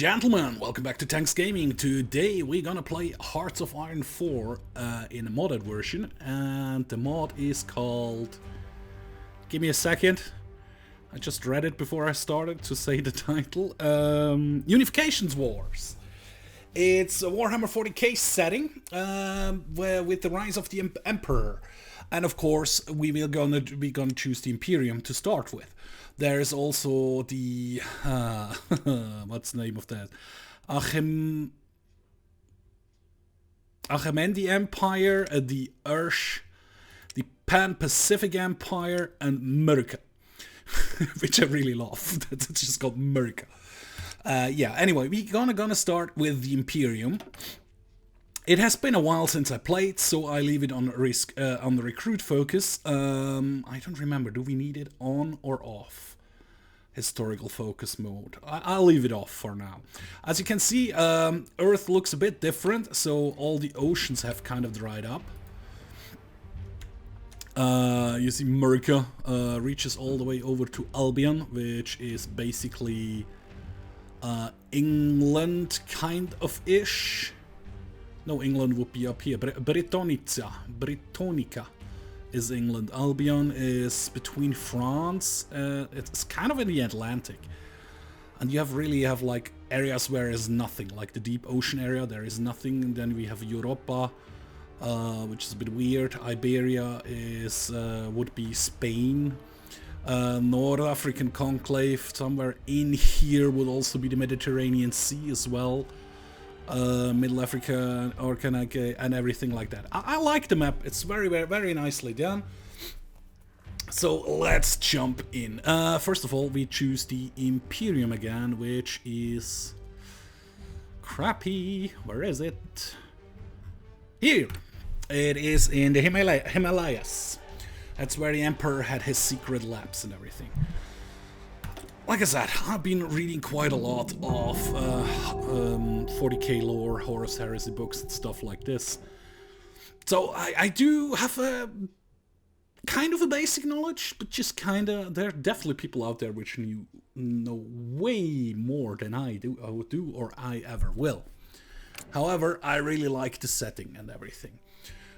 gentlemen, welcome back to Tanks Gaming. Today we're gonna play Hearts of Iron 4 in a modded version, and the mod is called... Give me a second. I just read it before I started to say the title. Unifications Wars. It's a Warhammer 40k setting, where with the rise of the Emperor. And of course, we're gonna choose the Imperium to start with. There's also the what's the name of that? Achaemenid Empire, the Ursh, the Pan-Pacific Empire, and Murka, which I really love. It's just called Murka. Yeah. Anyway, we're gonna start with the Imperium. It has been a while since I played, so I leave it on the recruit focus. I don't remember. Do we need it on or off? Historical focus mode. I'll leave it off for now. As you can see, Earth looks a bit different, so all the oceans have kind of dried up. You see Murka reaches all the way over to Albion, which is basically England kind of ish. No, England would be up here. Britannica is England. Albion is between France. It's kind of in the Atlantic. And you really have like areas where there's nothing. Like the deep ocean area, there is nothing. And then we have Europa, which is a bit weird. Iberia is would be Spain. North African Conclave, somewhere in here would also be the Mediterranean Sea as well. Middle Africa, Orkney, and everything like that. I like the map. It's very nicely done. So let's jump in. First of all, we choose the Imperium again, which is crappy. Where is it? Here. It is in the Himalayas. That's where the Emperor had his secret labs and everything. Like I said, I've been reading quite a lot of 40k lore, Horus Heresy books and stuff like this. So I do have a kind of a basic knowledge, but just kind of, there are definitely people out there which know way more than I do or I ever will. However, I really like the setting and everything.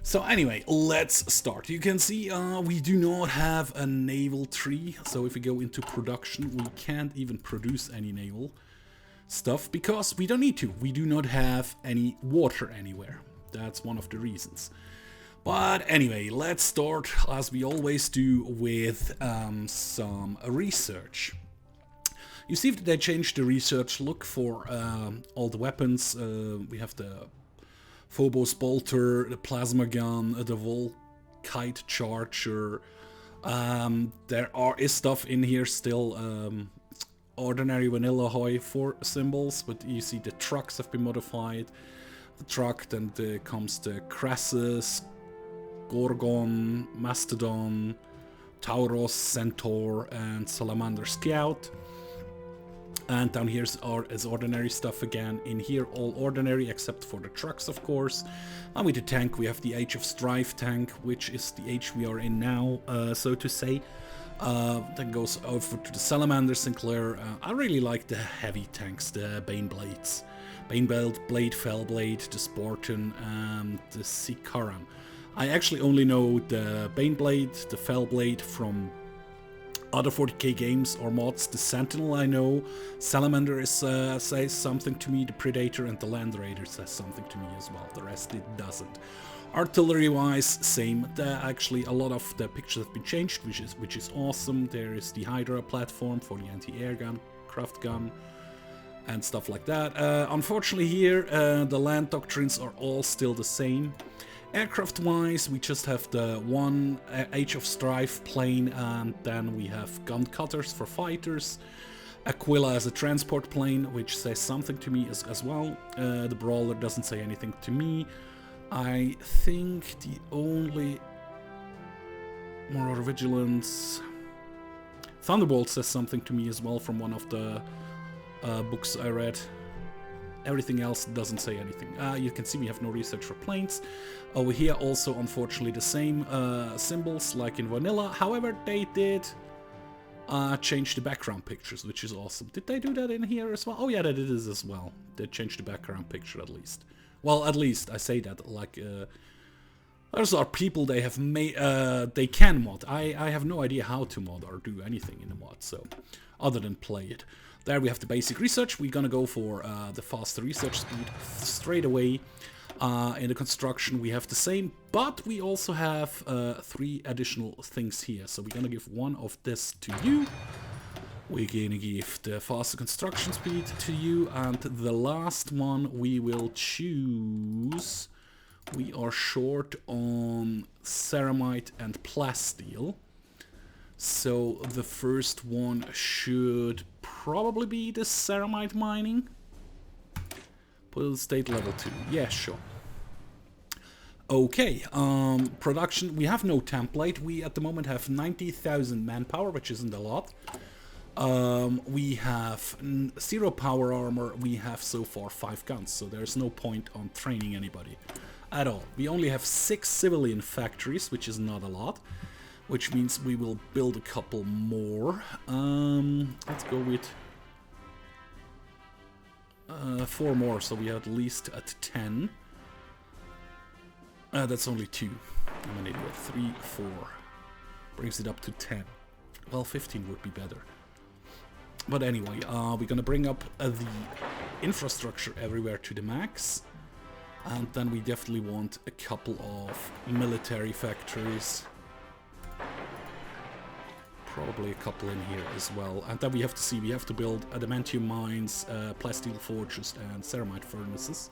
So anyway, let's start. You can see we do not have a naval tree, so if we go into production, we can't even produce any naval stuff because we don't need to. We do not have any water anywhere. That's one of the reasons. But anyway, let's start, as we always do, with some research. You see that they changed the research look for all the weapons. We have the Phobos bolter, the plasma gun, the volkite charger. There is stuff in here still. Ordinary vanilla HOI 4 symbols, but you see the trucks have been modified. The truck, then comes the Crassus, Gorgon, Mastodon, Tauros, Centaur, and Salamander Scout. And down here is ordinary stuff again. In here, all ordinary except for the trucks, of course. And with the tank, we have the Age of Strife tank, which is the age we are in now, so to say. Then goes over to the Salamander Sinclair. I really like the heavy tanks, the Bane Blades. Bane Blade, Fell Blade, the Spartan, and the Sikaran. I actually only know the Bane Blade, the Fell Blade from other 40k games or mods. The Sentinel I know, Salamander says something to me, the Predator and the Land Raider says something to me as well, the rest it doesn't. Artillery wise, same. Actually a lot of the pictures have been changed, which is awesome. There is the Hydra platform for the anti-air gun, craft gun, and stuff like that. Unfortunately here, the land doctrines are all still the same. Aircraft-wise, we just have the one Age of Strife plane, and then we have gun cutters for fighters. Aquila as a transport plane, which says something to me as well. The Brawler doesn't say anything to me. I think the only Marauder Vigilance... Thunderbolt says something to me as well from one of the books I read. Everything else doesn't say anything. You can see we have no research for planes. Over here also, unfortunately, the same symbols like in vanilla. However, they did changed the background pictures, which is awesome. Did they do that in here as well? Oh yeah, they did this as well. They changed the background picture at least. Well, at least I say that, like, those are people they have made, they can mod. I have no idea how to mod or do anything in the mod, so, other than play it. There we have the basic research. We're gonna go for the faster research speed straight away. In the construction we have the same, but we also have 3 additional things here. So we're gonna give one of this to you. We're gonna give the faster construction speed to you, and the last one we will choose. We are short on ceramite and plasteel. So the first one should probably be the ceramite mining. Put state level 2. Yeah, sure. Okay, production. We have no template. We at the moment have 90,000 manpower, which isn't a lot. We have 0 power armor. We have so far 5 guns, so there's no point on training anybody at all. We only have 6 civilian factories, which is not a lot, which means we will build a couple more. Let's go with 4 more, so we are at least at 10. That's only 2. I'm an idiot. 3, 4. Brings it up to 10. Well, 15 would be better. But anyway, we're gonna bring up the infrastructure everywhere to the max. And then we definitely want a couple of military factories. Probably a couple in here as well. And then we have to see, we have to build adamantium mines, plasteel forges and ceramite furnaces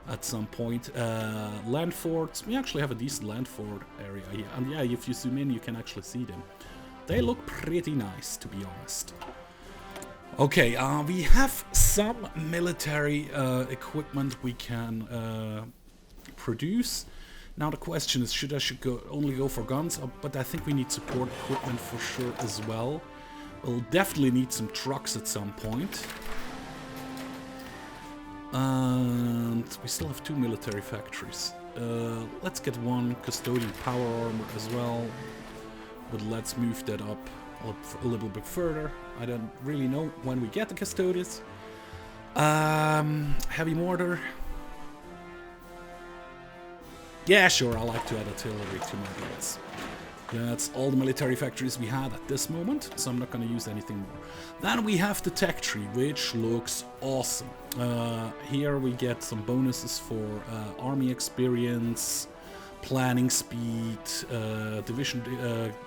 at some point. Land forts, we actually have a decent land fort area here. And yeah, if you zoom in you can actually see them. They look pretty nice, to be honest. Okay, we have some military equipment we can produce. Now the question is, should I only go for guns? But I think we need support equipment for sure as well. We'll definitely need some trucks at some point. And we still have 2 military factories. Let's get 1 custodian power armor as well. But let's move that up a little bit further. I don't really know when we get the custodians. Heavy mortar. Yeah, sure, I like to add artillery to my builds. That's all the military factories we had at this moment, so I'm not going to use anything more. Then we have the tech tree, which looks awesome. Here we get some bonuses for army experience, planning speed, division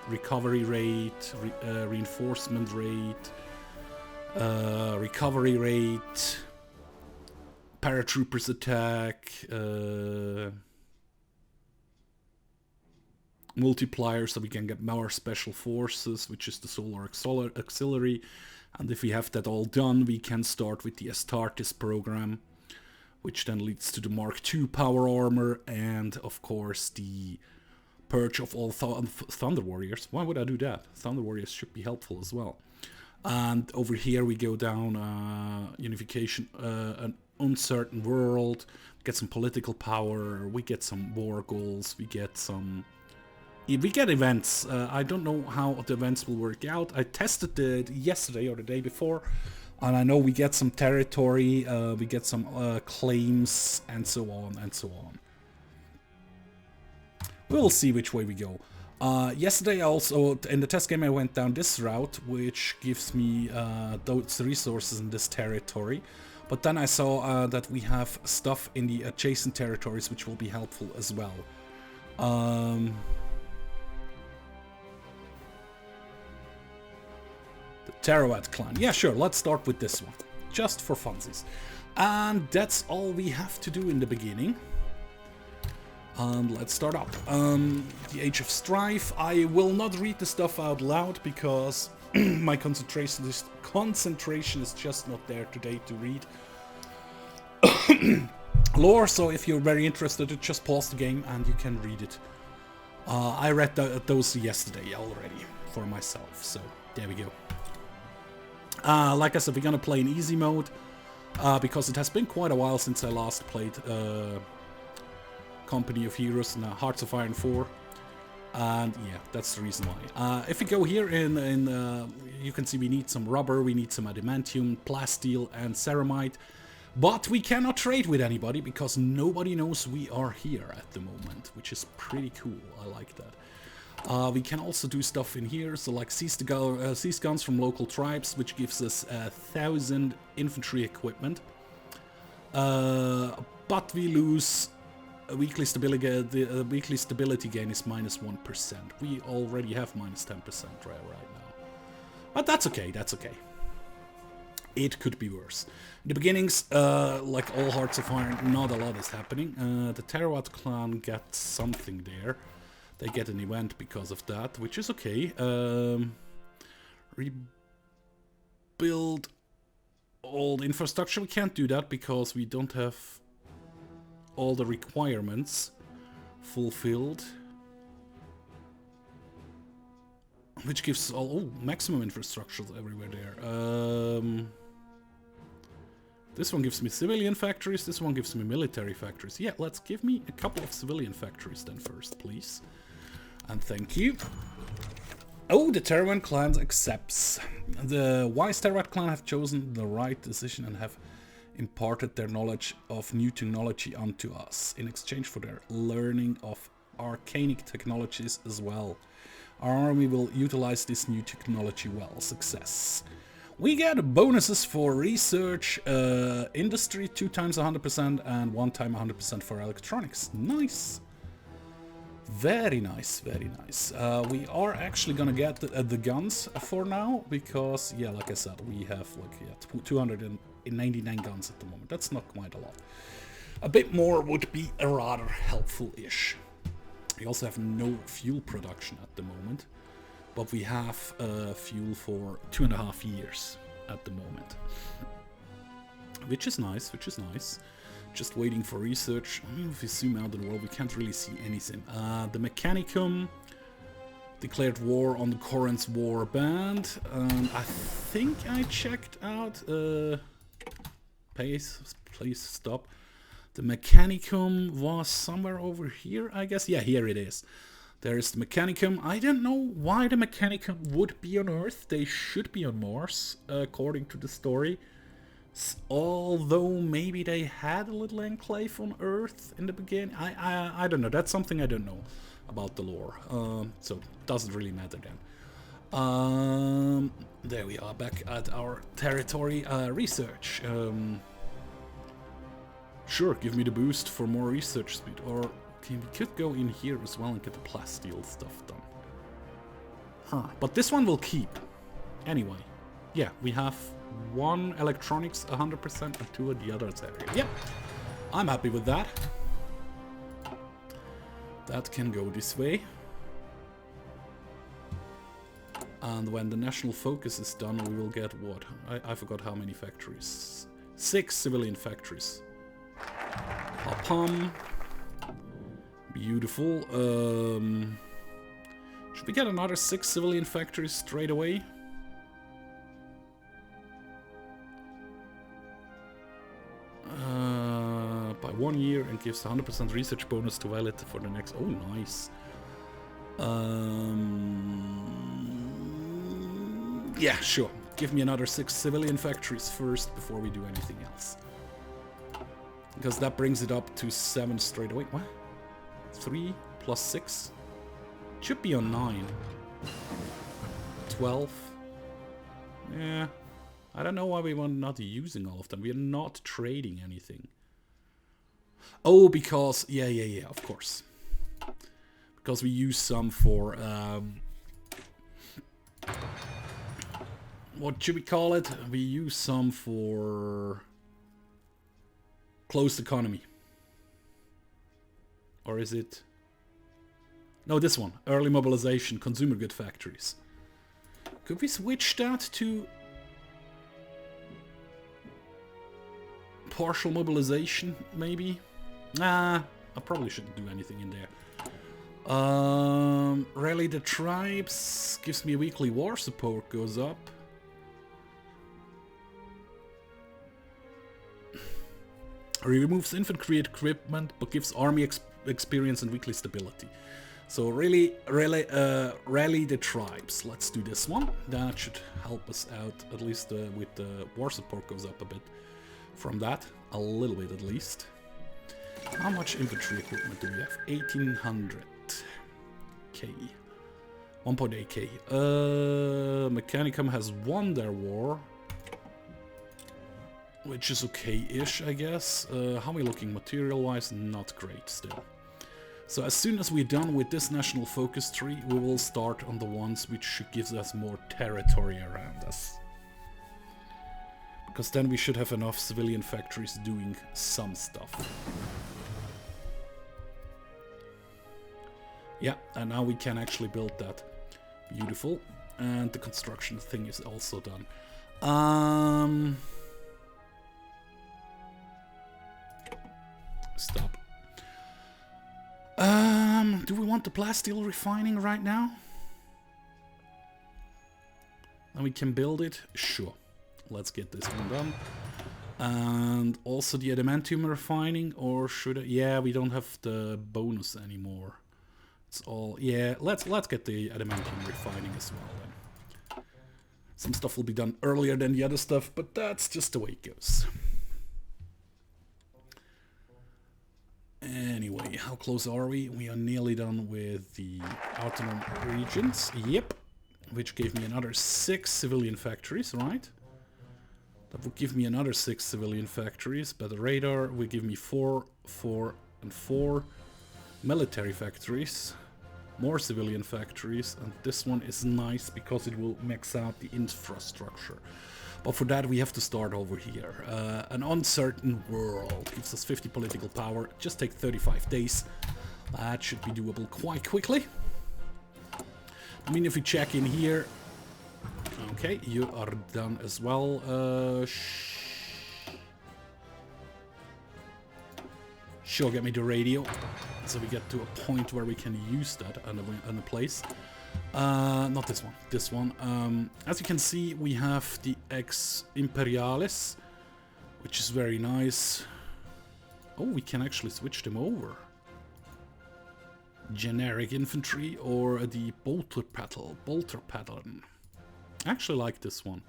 recovery rate, reinforcement rate, recovery rate, paratroopers attack, multiplier, so we can get more special forces, which is the solar auxiliary. And if we have that all done, we can start with the Astartes program, which then leads to the Mark II power armor and, of course, the purge of all Thunder Warriors. Why would I do that? Thunder Warriors should be helpful as well. And over here we go down Unification, an uncertain world, get some political power, we get some war goals, we get some... We get events. I don't know how the events will work out. I tested it yesterday or the day before, and I know we get some territory, we get some claims, and so on and so on. We'll see which way we go. Yesterday also, in the test game, I went down this route, which gives me those resources in this territory. But then I saw that we have stuff in the adjacent territories, which will be helpful as well. The Terra clan. Yeah, sure, let's start with this one. Just for funsies. And that's all we have to do in the beginning. And let's start up. The Age of Strife. I will not read the stuff out loud because my concentration is just not there today to read. Lore, so if you're very interested, just pause the game and you can read it. I read those yesterday already for myself, so there we go. Like I said, we're gonna play in easy mode because it has been quite a while since I last played Company of Heroes and Hearts of Iron 4. And yeah, that's the reason why. If we go here you can see we need some rubber, we need some adamantium, plasteel, and ceramite. But we cannot trade with anybody because nobody knows we are here at the moment, which is pretty cool. I like that. We can also do stuff in here, so like seize guns from local tribes, which gives us 1,000 infantry equipment. But we lose a weekly stability. The weekly stability gain is -1%. We already have -10% right now, but that's okay. That's okay. It could be worse. In the beginnings, like all Hearts of Iron, not a lot is happening. The Terra clan gets something there. They get an event because of that, which is okay. Rebuild old infrastructure. We can't do that because we don't have all the requirements fulfilled. Which gives all maximum infrastructure everywhere there. This one gives me civilian factories, this one gives me military factories. Yeah, let's give me a couple of civilian factories then first, please. And thank you. Oh, the Terran clan accepts. The wise Terran clan have chosen the right decision and have imparted their knowledge of new technology onto us in exchange for their learning of arcanic technologies as well. Our army will utilize this new technology well. Success. We get bonuses for research, industry 2 times 100% and 1 time 100% for electronics. Nice. Very nice, very nice. We are actually gonna get the guns for now because, yeah, like I said, we have like 299 guns at the moment. That's not quite a lot. A bit more would be rather helpful-ish. We also have no fuel production at the moment, but we have fuel for 2.5 years at the moment. Which is nice, which is nice. Just waiting for research. I mean, if we zoom out in the world, we can't really see anything. The Mechanicum declared war on the Corinth's war band. I think I checked out... please stop. The Mechanicum was somewhere over here, I guess. Yeah, here it is. There is the Mechanicum. I don't know why the Mechanicum would be on Earth. They should be on Mars, according to the story. Although maybe they had a little enclave on Earth in the beginning. I don't know. That's something I don't know about the lore. So it doesn't really matter then. There we are, back at our territory. Research. Sure, give me the boost for more research speed. Or okay, we could go in here as well and get the plasteel stuff done. Huh. But this one will keep. Anyway. Yeah, we have 1 electronics 100% and 2 of the others area. Yep. I'm happy with that. That can go this way. And when the national focus is done, we will get what? I forgot how many factories. 6 civilian factories. Pom. Beautiful. Should we get another 6 civilian factories straight away? By 1 year and gives 100% research bonus to valid for the next... Oh, nice. Yeah, sure. Give me another 6 civilian factories first before we do anything else. Because that brings it up to 7 straight away. What? 3 plus 6? Should be on 9. 12. Yeah. I don't know why we were not using all of them. We are not trading anything. Oh, because... Yeah, of course. Because we use some for... what should we call it? We use some for... closed economy. Or is it... No, this one. Early mobilization, consumer good factories. Could we switch that to... partial mobilization, maybe? Nah, I probably shouldn't do anything in there. Rally the tribes. Gives me a weekly war support, goes up. Removes infantry equipment, but gives army experience and weekly stability. So really, rally the tribes. Let's do this one. That should help us out, at least with the war support goes up a bit from that. A little bit at least. How much infantry equipment do we have? 1800 K. 1.8 K. Mechanicum has won their war. Which is okay-ish, I guess. How are we looking material-wise? Not great still. So as soon as we're done with this national focus tree, we will start on the ones which gives us more territory around us. Because then we should have enough civilian factories doing some stuff. Yeah, and now we can actually build that. Beautiful. And the construction thing is also done. Stop. Do we want the plasteel refining right now? And we can build it? Sure. Let's get this one done. And also the adamantium refining, or should I? Yeah, we don't have the bonus anymore. It's all, yeah, let's get the adamantium refining as well then. Some stuff will be done earlier than the other stuff, but that's just the way it goes. Anyway, how close are we? We are nearly done with the autonomous regions. Yep. Which gave me another 6 civilian factories, right? That would give me another 6 civilian factories, but the radar will give me 4, 4, and 4 military factories. More civilian factories, and this one is nice because it will max out the infrastructure. But for that we have to start over here. An uncertain world gives us 50 political power. Just take 35 days. That should be doable quite quickly. I mean, if we check in here... Okay, you are done as well. Sure, get me the radio. So we get to a point where we can use that on a place. Not this one. This one. As you can see, we have the Ex Imperialis, which is very nice. Oh, we can actually switch them over. Generic infantry or the bolter pattern. I actually like this one.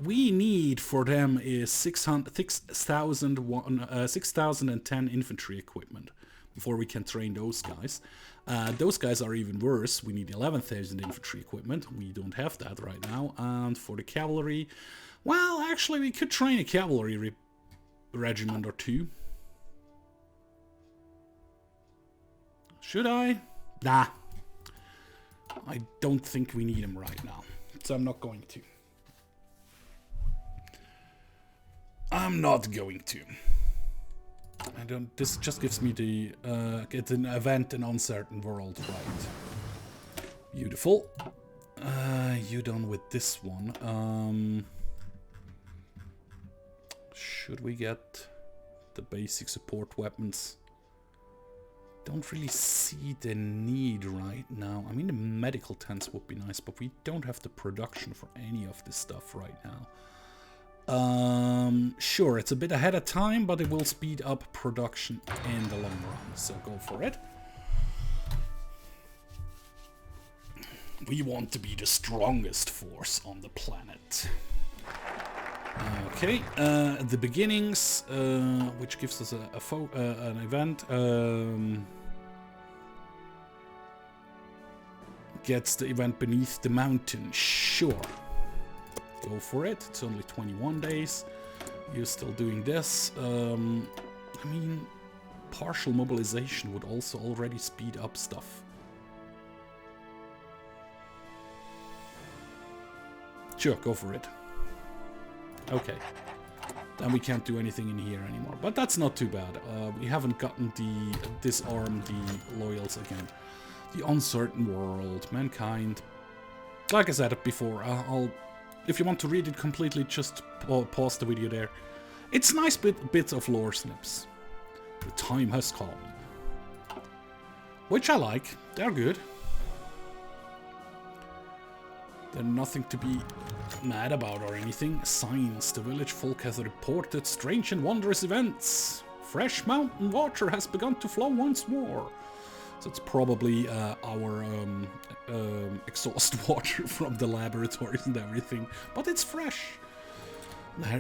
We need for them is 6,010 infantry equipment before we can train those guys. Those guys are even worse. We need 11,000 infantry equipment. We don't have that right now. And for the cavalry, well, actually, we could train a cavalry regiment or two. Should I? Nah. I don't think we need them right now. So I'm not going to. I'm not going to. I don't. This just gives me the get an event in uncertain world, right? Beautiful. You done with this one? Should we get the basic support weapons? Don't really see the need right now. I mean, the medical tents would be nice, but we don't have the production for any of this stuff right now. Sure, it's a bit ahead of time, but it will speed up production in the long run, so go for it. We want to be the strongest force on the planet. Okay, the beginnings, which gives us an event, gets the event beneath the mountain. Sure. Go for it. It's only 21 days. You're still doing this. I mean, partial mobilization would also already speed up stuff. Sure, go for it. Okay. Then we can't do anything in here anymore. But that's not too bad. We haven't gotten the disarm the loyals again. The uncertain world, mankind. Like I said before, if you want to read it completely, just pause the video there. It's nice bits of lore snips. The time has come. Which I like. They're good. They're nothing to be mad about or anything. Signs. The village folk has reported strange and wondrous events. Fresh mountain water has begun to flow once more. So it's probably our exhaust water from the laboratories and everything. But it's fresh.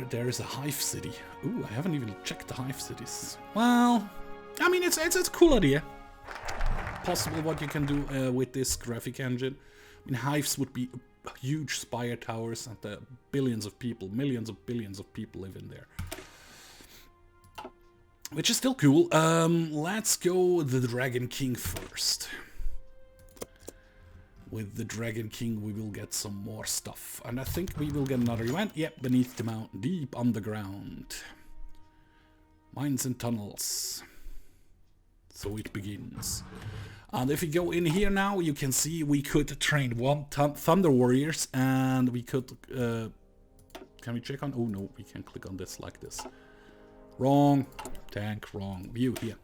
There is a hive city. Ooh, I haven't even checked the hive cities. Well, I mean, it's a cool idea. Possible what you can do with this graphic engine. I mean, hives would be huge spire towers, and billions of people, millions of billions of people live in there. Which is still cool. Let's go with the Dragon King first. With the Dragon King we will get some more stuff. And I think we will get another event. Yep, beneath the mountain, deep underground. Mines and tunnels. So it begins. And if you go in here now, you can see we could train one Thunder Warriors, and we could... can we check on... Oh no, we can click on this like this. Wrong. Tank, wrong. View here.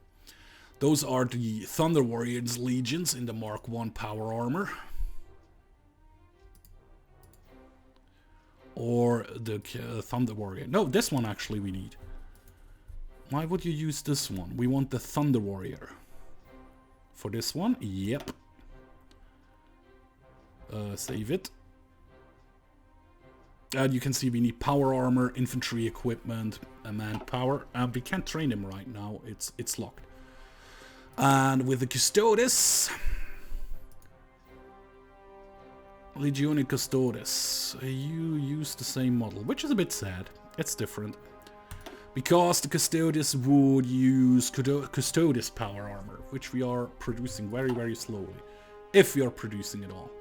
Those are the Thunder Warriors legions in the Mark 1 power armor. Or the Thunder Warrior. No, this one actually we need. Why would you use this one? We want the Thunder Warrior. For this one? Yep. Save it. And you can see we need power armor, infantry equipment, and manpower. And we can't train him right now. It's locked. And with the Custodes... Legione Custodes. You use the same model, which is a bit sad. It's different. Because the Custodes would use Custodes power armor, which we are producing very, very slowly. If we are producing it all.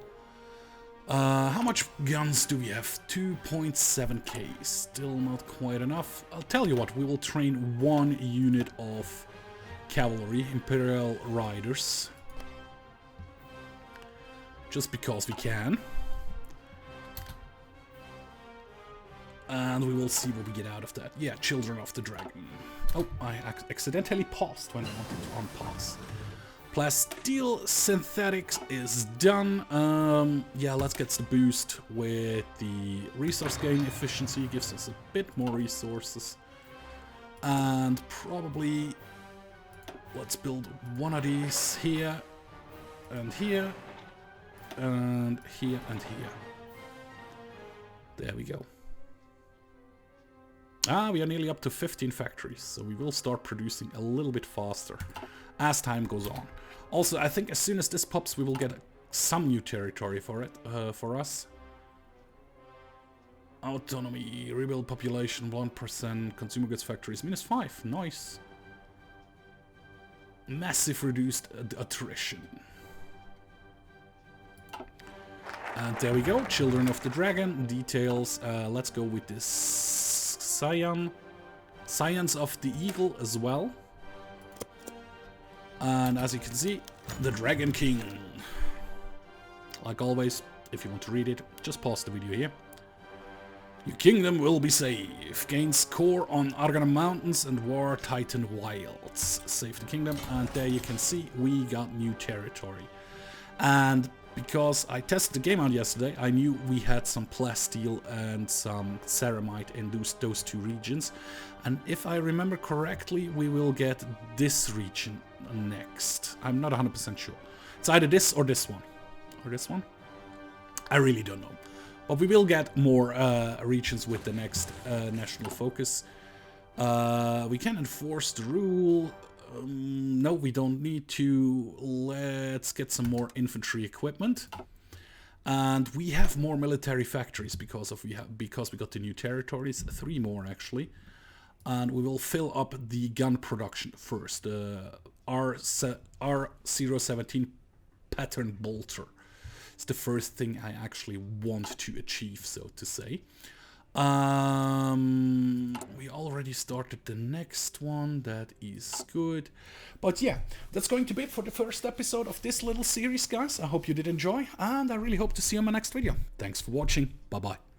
How much guns do we have? 2.7k. Still not quite enough. I'll tell you what, we will train one unit of cavalry, Imperial Riders. Just because we can. And we will see what we get out of that. Yeah, Children of the Dragon. Oh, I accidentally paused when I wanted to unpause. Plasteel Synthetics is done. Yeah, let's get the boost with the resource gain efficiency. Gives us a bit more resources. And probably let's build one of these here and here and here and here. There we go. Ah, we are nearly up to 15 factories, so we will start producing a little bit faster as time goes on. Also, I think as soon as this pops, we will get some new territory for it, for us. Autonomy, rebuild population 1%, consumer goods factories -5, nice. Massive reduced attrition. And there we go, Children of the Dragon, details, let's go with this Science of the Eagle as well. And as you can see, the Dragon King. Like always, if you want to read it, just pause the video here. Your kingdom will be safe. Gains core on Argonne Mountains and War Titan Wilds. Save the kingdom, and there you can see we got new territory. And because I tested the game out yesterday, I knew we had some plasteel and some ceramite in those two regions. And if I remember correctly, we will get this region next. I'm not 100% sure. It's either this or this one. Or this one? I really don't know. But we will get more regions with the next national focus. We can enforce the rule. No, we don't need to. Let's get some more infantry equipment. And we have more military factories because we got the new territories. 3 more actually. And we will fill up the gun production first. R017 pattern bolter. It's the first thing I actually want to achieve, so to say. We already started the next one. That is good. But yeah, that's going to be it for the first episode of this little series, guys. I hope you did enjoy, and I really hope to see you in my next video. Thanks for watching. Bye-bye.